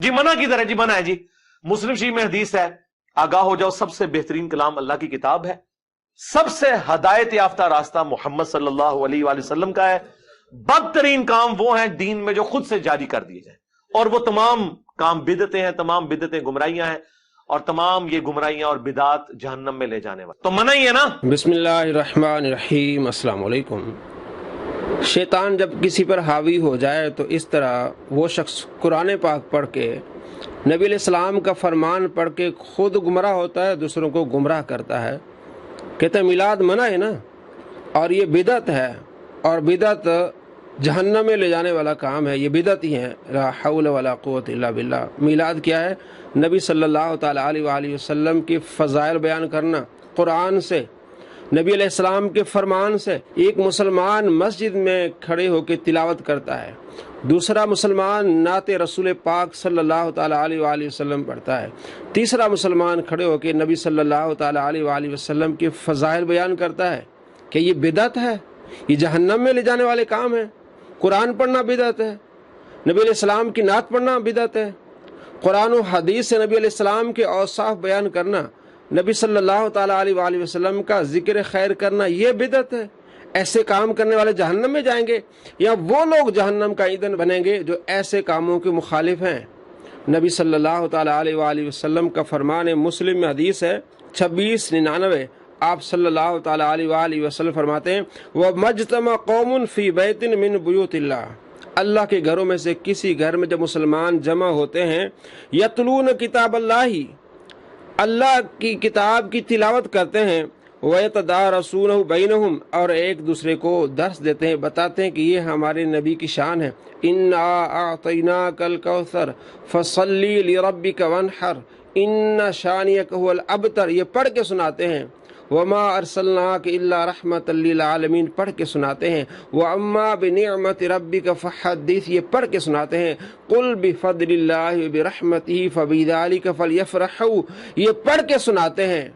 جی منع کی طرح جی منع ہے جی. مسلم شریف میں حدیث ہے، آگاہ ہو جاؤ سب سے بہترین کلام اللہ کی کتاب ہے، سب سے ہدایت یافتہ راستہ محمد صلی اللہ علیہ وآلہ وسلم کا ہے، بدترین کام وہ ہیں دین میں جو خود سے جاری کر دیے جائیں، اور وہ تمام کام بدعتیں ہیں، تمام بدعتیں گمراہیاں ہیں، اور تمام یہ گمراہیاں اور بدعات جہنم میں لے جانے والے. تو منع ہی ہے نا. بسم اللہ الرحمن الرحیم. السلام علیکم. شیطان جب کسی پر حاوی ہو جائے تو اس طرح وہ شخص قرآن پاک پڑھ کے نبی علیہ السلام کا فرمان پڑھ کے خود گمراہ ہوتا ہے، دوسروں کو گمراہ کرتا ہے. کہتے ہیں میلاد منع ہے نا، اور یہ بدعت ہے، اور بدعت جہنم میں لے جانے والا کام ہے، یہ بدعت ہی ہے. لا حول ولا قوت الا باللہ. میلاد کیا ہے؟ نبی صلی اللہ تعالیٰ علیہ وآلہ وسلم کی فضائل بیان کرنا قرآن سے، نبی علیہ السلام کے فرمان سے. ایک مسلمان مسجد میں کھڑے ہو کے تلاوت کرتا ہے، دوسرا مسلمان نعت رسول پاک صلی اللہ تعالیٰ علیہ وآلہ وسلم پڑھتا ہے، تیسرا مسلمان کھڑے ہو کے نبی صلی اللہ تعالیٰ علیہ وآلہ وسلم کے فضائل بیان کرتا ہے. کہ یہ بدعت ہے، یہ جہنم میں لے جانے والے کام ہیں. قرآن پڑھنا بدعت ہے، نبی علیہ السلام کی نعت پڑھنا بدعت ہے، قرآن و حدیث سے نبی علیہ السلام کے اوصاف بیان کرنا، نبی صلی اللہ تعالیٰ علیہ وآلہ وسلم کا ذکر خیر کرنا، یہ بدعت ہے. ایسے کام کرنے والے جہنم میں جائیں گے، یا وہ لوگ جہنم کا ایندھن بنیں گے جو ایسے کاموں کے مخالف ہیں. نبی صلی اللہ تعالیٰ علیہ وآلہ وسلم کا فرمان ہے، مسلم میں حدیث ہے 2699. آپ صلی اللہ تعالیٰ علیہ وآلہ وسلم فرماتے ہیں وَمَجْتَمَ قَوْمٌ فِي بَيْتٍ مِّن بُيُوتِ اللَّهِ. اللہ کے گھروں میں سے کسی گھر میں جب مسلمان جمع ہوتے ہیں، یتلون کتاب اللہ، اللہ کی کتاب کی تلاوت کرتے ہیں، وَيَتَدَارَسُونَهُ بَيْنَهُمْ، اور ایک دوسرے کو درس دیتے ہیں، بتاتے ہیں کہ یہ ہمارے نبی کی شان ہے. إِنَّا أَعْطَيْنَاكَ الْكَوْثَرَ فَصَلِّ لِرَبِّكَ وَانْحَرْ إِنَّ شَانِئَكَ هُوَ الْأَبْتَرُ، یہ پڑھ کے سناتے ہیں. وَمَا أَرْسَلْنَاكَ إِلَّا رَحْمَةً لِّلْعَالَمِينَ پڑھ کے سناتے ہیں. وَأَمَّا بِنِعْمَةِ رَبِّكَ فَحَدِّثْ، یہ پڑھ کے سناتے ہیں. قُلْ بِفَضْلِ اللَّهِ وَبِرَحْمَتِهِ فَبِذَلِكَ فَلْيَفْرَحُوا، یہ پڑھ کے سناتے ہیں.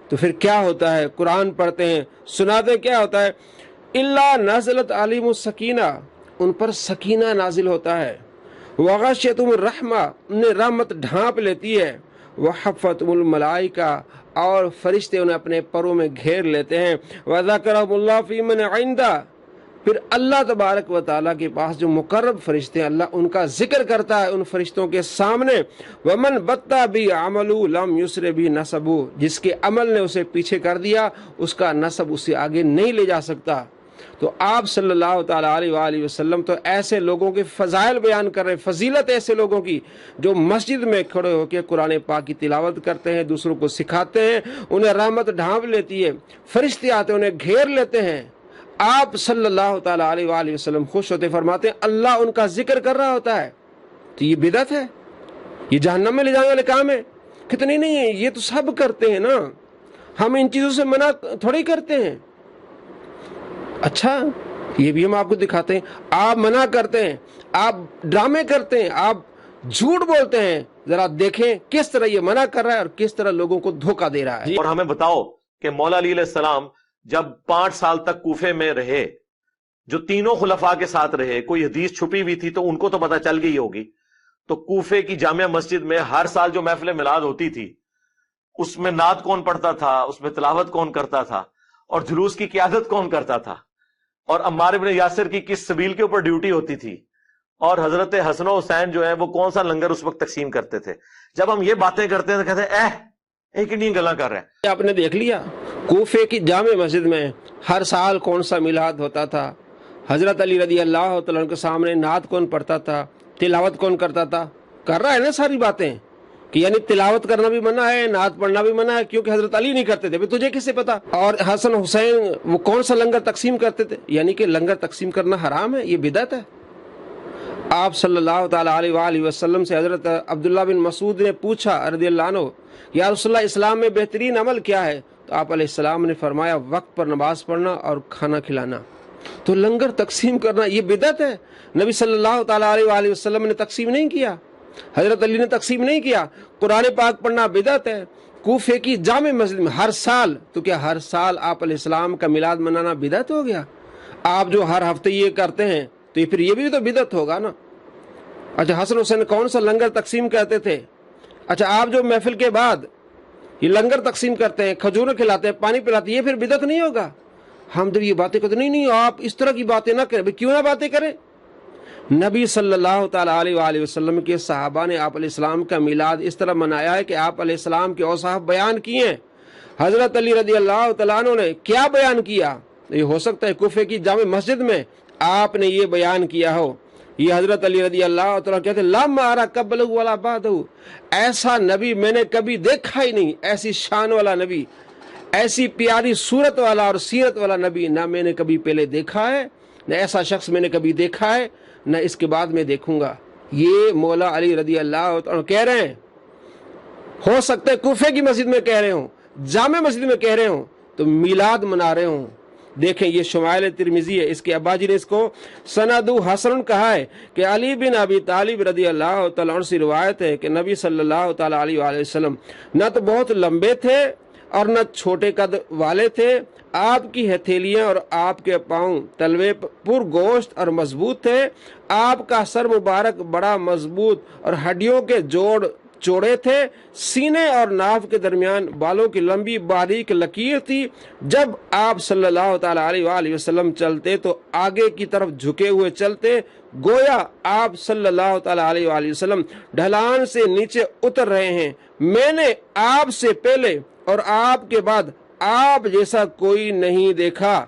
تو پھر کیا ہوتا ہے؟ قرآن پڑھتے ہیں، سناتے کیا ہوتا ہے؟ إِلَّا نَزَلَتْ عَلَيْهِمُ السَّكِينَةُ، ان پر سکینہ نازل ہوتا ہے. وَغَشِيَتْهُمُ الرَّحْمَةُ، انہیں رحمت ڈھانپ لیتی ہے. وَحَفَّتْهُمُ الْمَلَائِكَةُ، اور فرشتے انہیں اپنے پروں میں گھیر لیتے ہیں. وَذَكَرَهُمُ اللَّهُ فِي مَنْ عِندَهُ، پھر اللہ تبارک و تعالیٰ کے پاس جو مقرب فرشتے ہیں، اللہ ان کا ذکر کرتا ہے ان فرشتوں کے سامنے. وَمَنْ بَطَّ بِعَمَلُهُ لَمْ يُسْرِ بِهِ نَسَبُهُ، جس کے عمل نے اسے پیچھے کر دیا، اس کا نسب اسے آگے نہیں لے جا سکتا. تو آپ صلی اللہ تعالیٰ علیہ وآلہ وسلم تو ایسے لوگوں کے فضائل بیان کر رہے ہیں، فضیلت ایسے لوگوں کی جو مسجد میں کھڑے ہو کے قرآن پاک کی تلاوت کرتے ہیں، دوسروں کو سکھاتے ہیں، انہیں رحمت ڈھانپ لیتی ہے، فرشتے آتے ہیں انہیں گھیر لیتے ہیں. آپ صلی اللہ تعالیٰ علیہ وآلہ وسلم خوش ہوتے فرماتے ہیں اللہ ان کا ذکر کر رہا ہوتا ہے. تو یہ بدعت ہے، یہ جہنم میں لے جانے والے کام ہے. کتنی نہیں ہے، یہ تو سب کرتے ہیں نا، ہم ان چیزوں سے منع تھوڑی کرتے ہیں. اچھا یہ بھی ہم آپ کو دکھاتے ہیں، آپ منع کرتے ہیں، آپ ڈرامے کرتے ہیں، آپ جھوٹ بولتے ہیں. ذرا دیکھیں کس طرح یہ منع کر رہا ہے اور کس طرح لوگوں کو دھوکہ دے رہا ہے. اور ہمیں بتاؤ کہ مولا علی علیہ السلام جب 5 سال تک کوفے میں رہے، جو تینوں خلفاء کے ساتھ رہے، کوئی حدیث چھپی ہوئی تھی تو ان کو تو پتہ چل گئی ہوگی. تو کوفے کی جامع مسجد میں ہر سال جو محفل میلاد ہوتی تھی، اس میں نعت کون پڑھتا تھا، اس میں تلاوت کون کرتا تھا، اور جلوس کی قیادت کون کرتا تھا، اور عمار بن یاسر کی کس سبیل کے اوپر ڈیوٹی ہوتی تھی، اور حضرت حسن و حسین جو ہیں وہ کون سا لنگر اس وقت تقسیم کرتے تھے. جب ہم یہ باتیں کرتے ہیں تو کہتے ہیں ایک نہیں گلا کر رہے ہیں. آپ نے دیکھ لیا کوفے کی جامع مسجد میں ہر سال کون سا میلاد ہوتا تھا، حضرت علی رضی اللہ تعالیٰ عنہ کے سامنے نعت کون پڑھتا تھا، تلاوت کون کرتا تھا. کر رہا ہے نا ساری باتیں، کہ یعنی تلاوت کرنا بھی منع ہے، نعت پڑھنا بھی منع ہے، کیونکہ حضرت علی نہیں کرتے تھے. تجھے کس سے پتا؟ اور حسن حسین وہ کون سا لنگر تقسیم کرتے تھے، یعنی کہ لنگر تقسیم کرنا حرام ہے، یہ بدعت ہے. آپ صلی اللہ تعالیٰ علیہ وآلہ وسلم سے حضرت عبداللہ بن مسعود نے پوچھا رضی اللہ عنہ، یا رسول اللہ اسلام میں بہترین عمل کیا ہے؟ تو آپ علیہ السلام نے فرمایا وقت پر نماز پڑھنا اور کھانا کھلانا. تو لنگر تقسیم کرنا یہ بدعت ہے. نبی صلی اللہ تعالیٰ علیہ وآلہ وسلم نے تقسیم نہیں کیا، حضرت علی نے تقسیم نہیں کیا. قرآن پاک پڑھنا بدعت ہے. کوفے کی جامع مسجد میں ہر سال، تو کیا ہر سال آپ علیہ السلام کا میلاد منانا بدعت ہو گیا؟ آپ جو ہر ہفتے یہ کرتے ہیں تو پھر یہ بھی تو بدعت ہوگا نا. اچھا حسن حسین کون سا لنگر تقسیم کرتے تھے؟ اچھا آپ جو محفل کے بعد یہ لنگر تقسیم کرتے ہیں، کھجوریں کھلاتے ہیں، پانی پلاتے ہیں، یہ پھر بدعت نہیں ہوگا؟ ہم جب یہ باتیں کرتے نہیں آپ اس طرح کی باتیں نہ کریں. کیوں نہ باتیں کریں؟ نبی صلی اللہ تعالیٰ علیہ وآلہ وسلم کے صحابہ نے آپ علیہ السلام کا میلاد اس طرح منایا ہے کہ آپ علیہ السلام کے اوصاف بیان کیے ہیں. حضرت علی رضی اللہ تعالیٰ عنہ نے کیا بیان کیا؟ یہ ہو سکتا ہے کوفے کی جامع مسجد میں آپ نے یہ بیان کیا ہو. یہ حضرت علی رضی اللہ تعالیٰ کہتے ہیں لا مارا قبلہ ولا بعدہ، ایسا نبی میں نے کبھی دیکھا ہی نہیں، ایسی شان والا نبی، ایسی پیاری صورت والا اور سیرت والا نبی نہ میں نے کبھی پہلے دیکھا ہے، نہ ایسا شخص میں نے کبھی دیکھا ہے، نہ اس کے بعد میں دیکھوں گا. یہ مولا علی رضی اللہ عنہ کہہ رہے ہیں. ہو سکتا ہے کوفے کی مسجد میں کہہ رہے ہوں، جامع مسجد میں کہہ رہے ہوں، تو میلاد منا رہے ہوں. دیکھیں یہ شمائل ترمذی ہے، اس کے ابا جی نے اس کو سند حسن کہا ہے کہ علی بن ابی طالب رضی اللہ تعالیٰ عنہ سے روایت ہے کہ نبی صلی اللہ تعالیٰ علیہ وآلہ وسلم نہ تو بہت لمبے تھے اور نہ چھوٹے قد والے تھے. آپ کی ہتھیلیاں اور آپ کے پاؤں تلوے پر گوشت اور مضبوط تھے. آپ کا سر مبارک بڑا مضبوط اور ہڈیوں کے جوڑ چوڑے تھے. سینے اور ناف کے درمیان بالوں کی لمبی باریک لکیر تھی. جب آپ صلی اللہ تعالیٰ علیہ وآلہ وسلم چلتے تو آگے کی طرف جھکے ہوئے چلتے، گویا آپ صلی اللہ تعالیٰ علیہ وآلہ وسلم ڈھلان سے نیچے اتر رہے ہیں. میں نے آپ سے پہلے اور آپ کے بعد آپ جیسا کوئی نہیں دیکھا.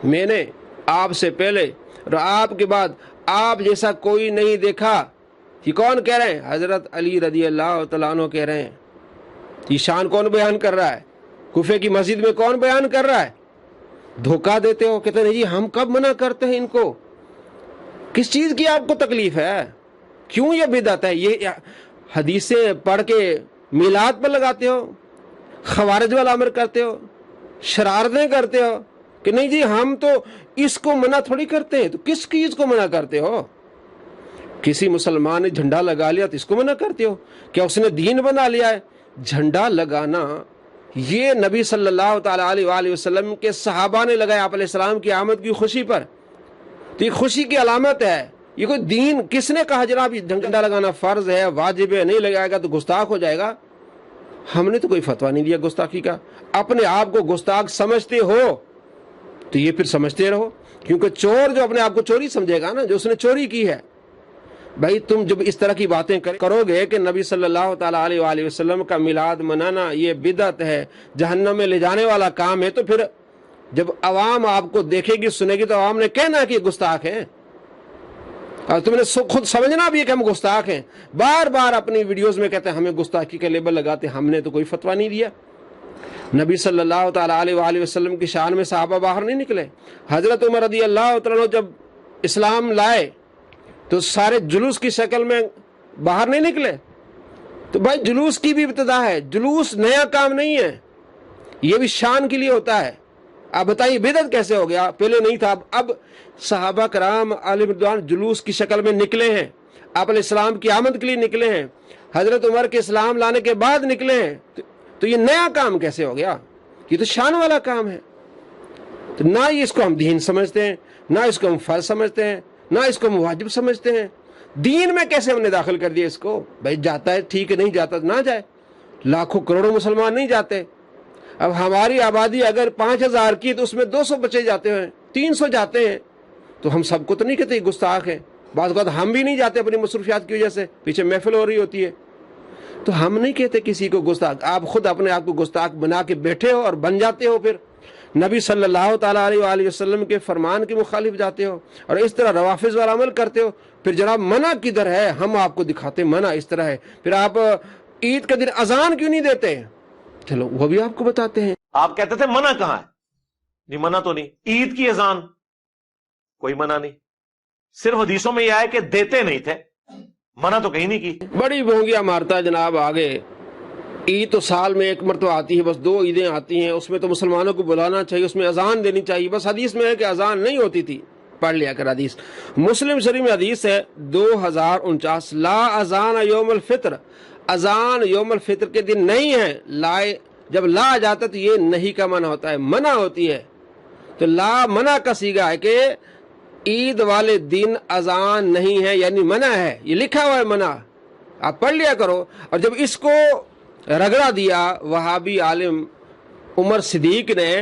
میں نے آپ سے پہلے اور آپ کے بعد آپ جیسا کوئی نہیں دیکھا. یہ کون کہہ رہے ہیں؟ حضرت علی رضی اللہ تعالیٰ عنہ کہہ رہے ہیں. یہ شان کون بیان کر رہا ہے؟ کوفے کی مسجد میں کون بیان کر رہا ہے؟ دھوکہ دیتے ہو، کہتے ہیں جی ہم کب منع کرتے ہیں ان کو؟ کس چیز کی آپ کو تکلیف ہے؟ کیوں یہ بدعت ہے؟ یہ حدیثیں پڑھ کے میلاد پر لگاتے ہو، خوارج والا امر کرتے ہو، شرارتیں کرتے ہو کہ نہیں جی ہم تو اس کو منع تھوڑی کرتے ہیں. تو کس چیز کو منع کرتے ہو؟ کسی مسلمان نے جھنڈا لگا لیا تو اس کو منع کرتے ہو؟ کیا اس نے دین بنا لیا ہے؟ جھنڈا لگانا یہ نبی صلی اللہ تعالیٰ علیہ وآلہ وسلم کے صحابہ نے لگایا آپ علیہ السلام کی آمد کی خوشی پر. تو یہ خوشی کی علامت ہے. یہ کوئی دین کس نے کہا جناب یہ جھنڈا لگانا فرض ہے، واجب ہے، نہیں لگائے گا تو گستاخ ہو جائے گا؟ ہم نے تو کوئی فتویٰ نہیں دیا گستاخی کا. اپنے آپ کو گستاخ سمجھتے ہو تو یہ پھر سمجھتے رہو، کیونکہ چور جو اپنے آپ کو چوری سمجھے گا نا، جو اس نے چوری کی ہے. بھائی تم جب اس طرح کی باتیں کرو گے کہ نبی صلی اللہ تعالیٰ علیہ وآلہ وسلم کا میلاد منانا یہ بدعت ہے، جہنم میں لے جانے والا کام ہے، تو پھر جب عوام آپ کو دیکھے گی سنے گی تو عوام نے کہنا کہ یہ گستاخ ہیں. اور تم نے خود سمجھنا بھی ہے کہ ہم گستاخ ہیں. بار بار اپنی ویڈیوز میں کہتے ہیں ہمیں گستاخی کا لیبل لگاتے. ہم نے تو کوئی فتویٰ نہیں دیا. نبی صلی اللہ تعالیٰ علیہ وآلہ وسلم کی شان میں صحابہ باہر نہیں نکلے. حضرت عمر رضی اللہ تعالیٰ جب اسلام لائے تو سارے جلوس کی شکل میں باہر نہیں نکلے. تو بھائی جلوس کی بھی ابتدا ہے، جلوس نیا کام نہیں ہے، یہ بھی شان کے لیے ہوتا ہے. آپ بتائیے بدعت کیسے ہو گیا؟ پہلے نہیں تھا. اب صحابہ کرام علیہ رضوان جلوس کی شکل میں نکلے ہیں، آپ علیہ السلام کی آمد کے لیے نکلے ہیں، حضرت عمر کے اسلام لانے کے بعد نکلے ہیں. تو یہ نیا کام کیسے ہو گیا؟ یہ تو شان والا کام ہے. تو نہ اس کو ہم دین سمجھتے ہیں، نہ اس کو ہم فرض سمجھتے ہیں، نہ اس کو ہم واجب سمجھتے ہیں. دین میں کیسے ہم نے داخل کر دیا اس کو؟ بھائی جاتا ہے ٹھیک ہے، نہیں جاتا نہ جائے. لاکھوں کروڑوں مسلمان نہیں جاتے. اب ہماری آبادی اگر 5000 کی تو اس میں 200 بچے جاتے ہیں، 300 جاتے ہیں. تو ہم سب کو تو نہیں کہتے گستاخ ہیں. بعض اوقات ہم بھی نہیں جاتے اپنی مصروفیات کی وجہ سے، پیچھے محفل ہو رہی ہوتی ہے. تو ہم نہیں کہتے کسی کو گستاخ. آپ خود اپنے آپ کو گستاخ بنا کے بیٹھے ہو اور بن جاتے ہو. پھر نبی صلی اللہ تعالیٰ علیہ وآلہ وسلم کے فرمان کے مخالف جاتے ہو اور اس طرح روافظ والا عمل کرتے ہو. پھر جناب منع کدھر ہے؟ ہم آپ کو دکھاتے منع اس طرح ہے. پھر آپ عید کے دن اذان کیوں نہیں دیتے؟ چلو وہ بھی آپ کو بتاتے ہیں. آپ کہتے تھے منع کہاں ہے؟ نہیں منع تو نہیں. عید کی اذان کوئی منع نہیں، صرف حدیثوں میں یہ آئے کہ دیتے نہیں تھے، منع تو کہیں نہیں کی. بڑی بھونگیاں مارتا ہے جناب. آگے عید تو سال میں ایک مرتبہ آتی ہے، بس 2 عیدیں آتی ہیں، اس میں تو مسلمانوں کو بلانا چاہیے، اس میں اذان دینی چاہیے. بس حدیث میں ہے کہ اذان نہیں ہوتی تھی. پڑھ لیا کر حدیث. مسلم شریف میں حدیث ہے 2049 لا اذان یوم الفطر. اذان یوم الفطر کے دن نہیں ہے. لائے جب لا آ جاتا تو یہ نہیں کا منع ہوتا ہے، منع ہوتی ہے. تو لا منع کا صیغہ ہے کہ عید والے دن اذان نہیں ہے، یعنی منع ہے، یہ لکھا ہوا ہے منع، آپ پڑھ لیا کرو۔ اور جب اس کو رگڑا دیا وہابی عالم عمر صدیق نے،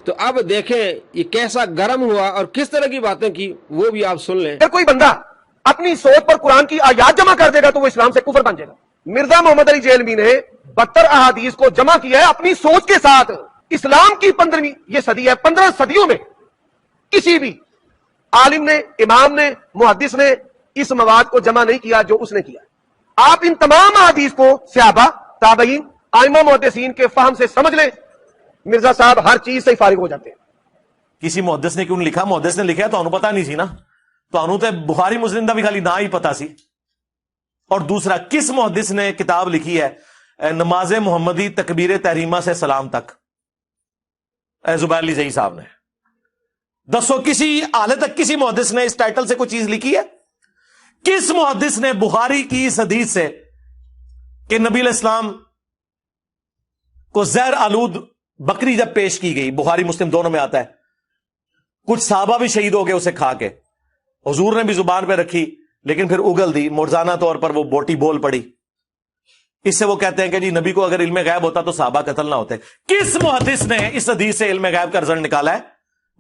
تو اب دیکھیں یہ کیسا گرم ہوا اور کس طرح کی باتیں کی، وہ بھی آپ سن لیں۔ اگر کوئی بندہ اپنی سوچ پر قرآن کی آیات جمع کر دے گا تو وہ اسلام سے کفر بن جائے گا۔ مرزا محمد علی جیلوی نے 72 احادیث کو جمع کیا ہے اپنی سوچ کے ساتھ۔ اسلام کی 15ویں یہ صدی ہے، 15 صدیوں میں کسی بھی عالم نے، امام نے، محدث نے اس مواد کو جمع نہیں کیا جو اس نے کیا۔ آپ ان تمام احادیث کو صحابہ، تابعین، ائمہ محدثین کے فہم سے سمجھ لیں، مرزا صاحب ہر چیز سے فارغ ہو جاتے ہیں۔ کسی محدث نے کیوں نہیں لکھا؟ محدث نے لکھا تو انہوں پتا نہیں سی نا، تو انہوں تے بخاری مسلم دا بھی خالی نہ ہی پتا سی۔ اور دوسرا، کس محدث نے کتاب لکھی ہے نماز محمدی تکبیر تحریمہ سے سلام تک؟ زبیر علی زئی صاحب نے۔ دسو کسی حالت تک کسی محدث نے اس ٹائٹل سے کوئی چیز لکھی ہے؟ کس محدث نے بخاری کی اس حدیث سے کہ نبی علیہ السلام کو زہر آلود بکری جب پیش کی گئی، بخاری مسلم دونوں میں آتا ہے، کچھ صحابہ بھی شہید ہو گئے اسے کھا کے، حضور نے بھی زبان پہ رکھی لیکن پھر اگل دی، مرزانہ طور پر وہ بوٹی بول پڑی۔ اس سے وہ کہتے ہیں کہ جی نبی کو اگر علم غیب ہوتا تو صحابہ قتل نہ ہوتے۔ کس محدث نے اس حدیث سے علم غیب کا رزلٹ نکالا ہے؟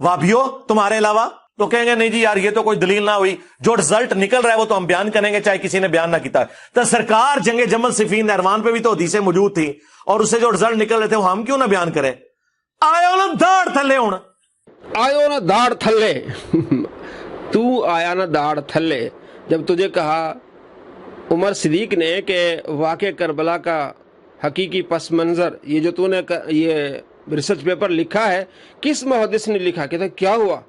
وابیو تمہارے علاوہ؟ تو کہیں گے نہیں جی یار یہ تو کوئی دلیل نہ ہوئی، جو رزلٹ نکل رہا ہے وہ تو ہم بیان کریں گے چاہے کسی نے بیان نہ کیتا۔ تو سرکار جنگ جمل صفین نہروان پہ بھی تو حدیثیں موجود تھیں، اور اسے جو رزلٹ نکل رہے تھے وہ ہم کیوں نہ بیان کریں؟ آئے نا داڑ تھلے ہوں، آئے نا داڑ تھلے تو آیا نا داڑ تھلے۔ جب تجھے کہا عمر صدیق نے کہ واقع کربلا کا حقیقی پس منظر، یہ جو تو نے یہ ریسرچ پیپر لکھا ہے، کس محدث نے لکھا؟ کہتا کیا ہوا؟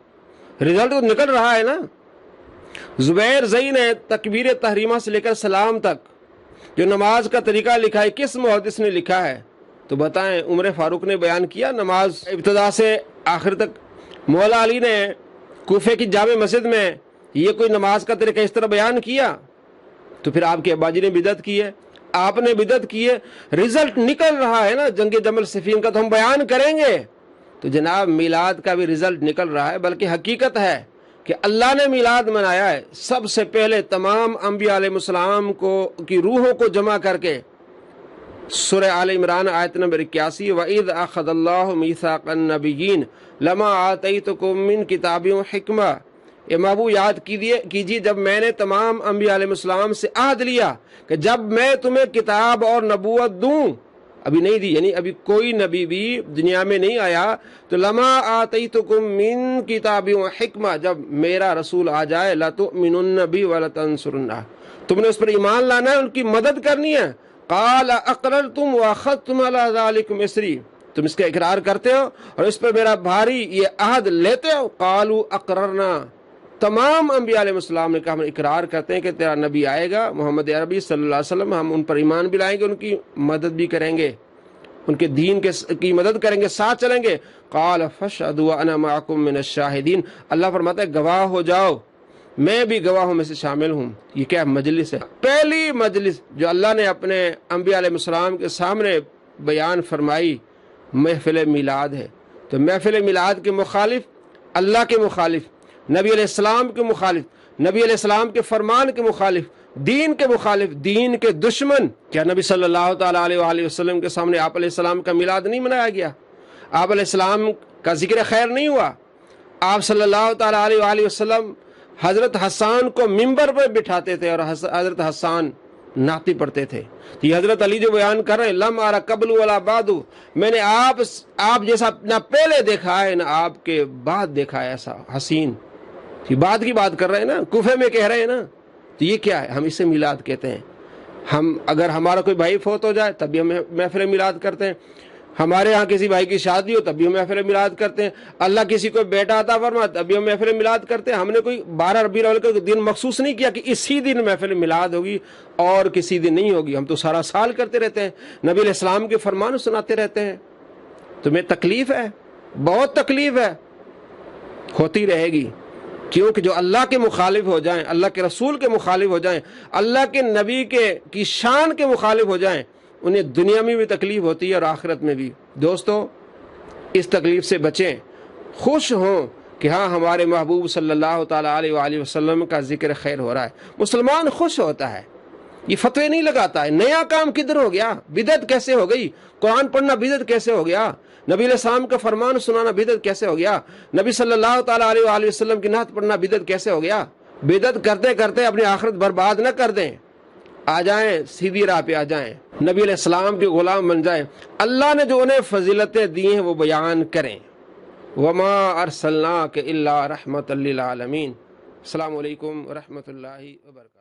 رزلٹ تو نکل رہا ہے نا۔ زبیر زئی نے تکبیر تحریمہ سے لے کر سلام تک جو نماز کا طریقہ لکھا ہے، کس محدث نے لکھا ہے؟ تو بتائیں، عمر فاروق نے بیان کیا نماز ابتدا سے آخر تک؟ مولا علی نے کوفے کی جامع مسجد میں یہ کوئی نماز کا طریقہ اس طرح بیان کیا؟ تو پھر آپ کے ابا جی نے بدعت کی ہے، آپ نے بدعت کی ہے، رزلٹ نکل رہا ہے نا جنگ جمل صفین کا، تو ہم بیان کریں گے۔ تو جناب میلاد کا بھی رزلٹ نکل رہا ہے، بلکہ حقیقت ہے کہ اللہ نے میلاد منایا ہے سب سے پہلے تمام انبیاء علیہ السلام کی روحوں کو جمع کر کے۔ سورہ آل عمران آیت نمبر 81، وَإِذْ أَخَذَ اللَّهُ مِيثَاقَ النَّبِيِّينَ لَمَا آتَيْتُكُم مِّن كِتَابٍ وَحِكْمَةٍ۔ اے محبوب یاد کیجیے جب میں نے تمام انبیاء علیہ السلام سے عہد لیا کہ جب میں تمہیں کتاب اور نبوت دوں، ابھی نہیں دی، یعنی ابھی کوئی نبی بھی دنیا میں نہیں آیا، تو لما آتیتکم من کتاب و حکمہ، جب میرا رسول آ جائے، لتؤمنن بی ولتنصرنہ، تم نے اس پر ایمان لانا ہے، ان کی مدد کرنی ہے۔ قال اقررتم واخذتم علی ذلکم اسری، تم اس کا اقرار کرتے ہو اور اس پر میرا بھاری یہ عہد لیتے ہو؟ قالوا اقررنا، تمام انبیاء علیہ السلام نے کہا ہم اقرار کرتے ہیں کہ تیرا نبی آئے گا محمد عربی صلی اللہ علیہ وسلم، ہم ان پر ایمان بھی لائیں گے، ان کی مدد بھی کریں گے، ان کے دین کی مدد کریں گے، ساتھ چلیں گے۔ قال فاشهدوا وانا معكم من الشاهدين، اللہ فرماتا ہے گواہ ہو جاؤ، میں بھی گواہوں میں سے شامل ہوں۔ یہ کیا مجلس ہے؟ پہلی مجلس جو اللہ نے اپنے انبیاء علیہ السلام کے سامنے بیان فرمائی محفل میلاد ہے۔ تو محفل میلاد کے مخالف، اللہ کے مخالف، نبی علیہ السلام کے مخالف، نبی علیہ السلام کے فرمان کے مخالف، دین کے مخالف، دین کے دشمن، کیا نبی صلی اللہ تعالیٰ علیہ وآلہ وسلم کے سامنے آپ علیہ السلام کا میلاد نہیں منایا گیا؟ آپ علیہ السلام کا ذکر خیر نہیں ہوا؟ آپ صلی اللہ تعالیٰ علیہ وآلہ وسلم حضرت حسان کو ممبر پر بٹھاتے تھے اور حضرت حسان نعتیں پڑھتے تھے۔ تو یہ حضرت علی جو بیان کر رہے ہیں، لم ارى قبل ولا بعد، میں نے آپ جیسا نہ پہلے دیکھا ہے نہ آپ کے بعد دیکھا ہے ایسا حسین۔ یہ بعد کی بات کر رہے ہیں نا، کوفے میں کہہ رہے ہیں نا، تو یہ کیا ہے؟ ہم اسے میلاد کہتے ہیں۔ ہم اگر ہمارا کوئی بھائی فوت ہو جائے تب بھی ہم محفل میلاد کرتے ہیں، ہمارے ہاں کسی بھائی کی شادی ہو تب بھی ہم محفل میلاد کرتے ہیں، اللہ کسی کو بیٹا عطا فرما تب بھی ہم محفل میلاد کرتے ہیں۔ ہم نے کوئی 12 ربیع الاول کا دن مخصوص نہیں کیا کہ اسی دن محفل میلاد ہوگی اور کسی دن نہیں ہوگی، ہم تو سارا سال کرتے رہتے ہیں، نبی علیہ السلام کے فرمان سناتے رہتے ہیں۔ تمہیں تکلیف ہے، بہت تکلیف ہے، ہوتی رہے گی، کیونکہ جو اللہ کے مخالف ہو جائیں، اللہ کے رسول کے مخالف ہو جائیں، اللہ کے نبی کی شان کے مخالف ہو جائیں، انہیں دنیا میں بھی تکلیف ہوتی ہے اور آخرت میں بھی۔ دوستو اس تکلیف سے بچیں، خوش ہوں کہ ہاں ہمارے محبوب صلی اللہ تعالیٰ علیہ وآلہ وسلم کا ذکر خیر ہو رہا ہے، مسلمان خوش ہوتا ہے، یہ فتوے نہیں لگاتا ہے نیا کام کدھر ہو گیا، بدعت کیسے ہو گئی، قرآن پڑھنا بدعت کیسے ہو گیا، نبی علیہ السلام کا فرمان سنانا بدعت کیسے ہو گیا، نبی صلی اللہ تعالیٰ علیہ وآلہ وسلم کی نعت پڑھنا بدعت کیسے ہو گیا۔ بدعت کرتے کرتے اپنی آخرت برباد نہ کر دیں، آ جائیں سیدھی راہ پہ آ جائیں، نبی علیہ السلام کے غلام بن جائیں، اللہ نے جو انہیں فضیلتیں دی ہیں وہ بیان کریں۔ وما ارسلناک الا رحمۃ للعالمین۔ السلام علیکم ورحمۃ اللہ وبرکاتہ۔